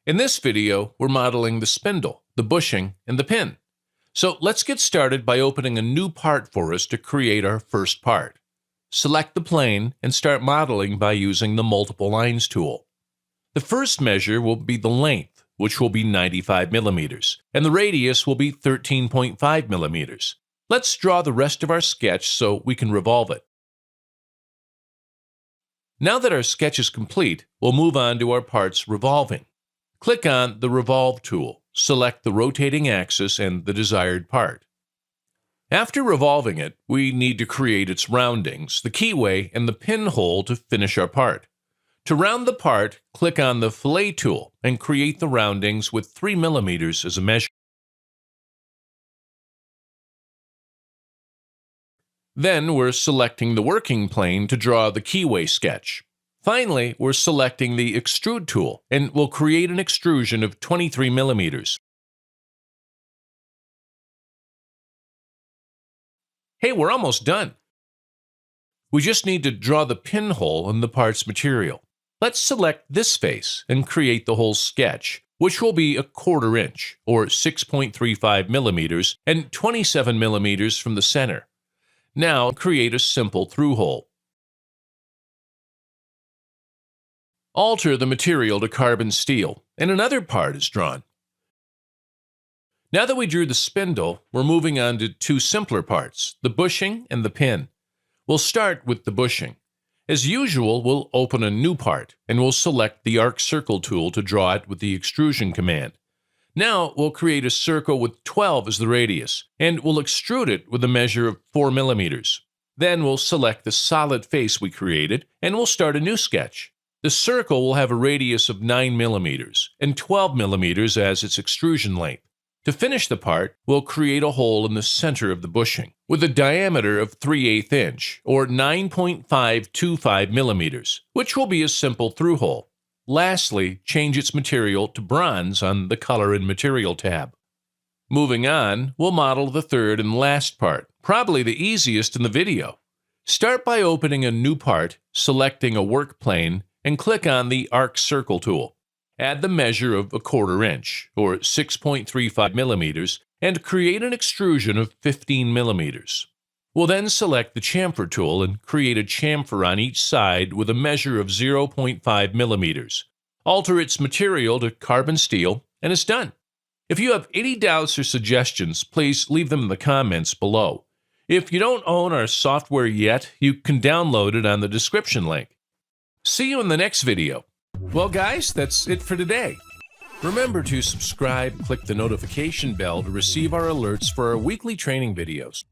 In this video, we're modeling the spindle, the bushing, and the pin. So let's get started by opening a new part for us to create our first part. Select the plane and start modeling by using the Multiple Lines tool. The first measure will be the length, which will be 95 millimeters, and the radius will be 13.5 millimeters. Let's draw the rest of our sketch so we can revolve it. Now that our sketch is complete, we'll move on to our part's revolving. Click on the Revolve tool, select the rotating axis and the desired part. After revolving it, we need to create its roundings, the keyway, and the pinhole to finish our part. To round the part, click on the Fillet tool and create the roundings with 3 millimeters as a measure. Then we're selecting the working plane to draw the keyway sketch. Finally, we're selecting the Extrude tool, and we'll create an extrusion of 23 millimeters. Hey, we're almost done. We just need to draw the pinhole in the part's material. Let's select this face and create the whole sketch, which will be 1/4 inch, or 6.35 millimeters, and 27 millimeters from the center. Now create a simple through hole. Alter the material to carbon steel, and another part is drawn. Now that we drew the spindle, we're moving on to two simpler parts, the bushing and the pin. We'll start with the bushing. As usual, we'll open a new part, and we'll select the Arc Circle tool to draw it with the extrusion command. Now we'll create a circle with 12 as the radius, and we'll extrude it with a measure of 4 millimeters. Then we'll select the solid face we created, and we'll start a new sketch. The circle will have a radius of 9 millimeters and 12 millimeters as its extrusion length. To finish the part, we'll create a hole in the center of the bushing with a diameter of 3/8 inch or 9.525 millimeters, which will be a simple through hole. Lastly, change its material to bronze on the Color and Material tab. Moving on, we'll model the third and last part, probably the easiest in the video. Start by opening a new part, selecting a work plane, and click on the Arc Circle tool. Add the measure of 1/4 inch, or 6.35 millimeters, and create an extrusion of 15 millimeters. We'll then select the chamfer tool and create a chamfer on each side with a measure of 0.5 millimeters. Alter its material to carbon steel, and it's done. If you have any doubts or suggestions, please leave them in the comments below. If you don't own our software yet, you can download it on the description link. See you in the next video. Well, guys, that's it for today. Remember to subscribe, click the notification bell to receive our alerts for our weekly training videos.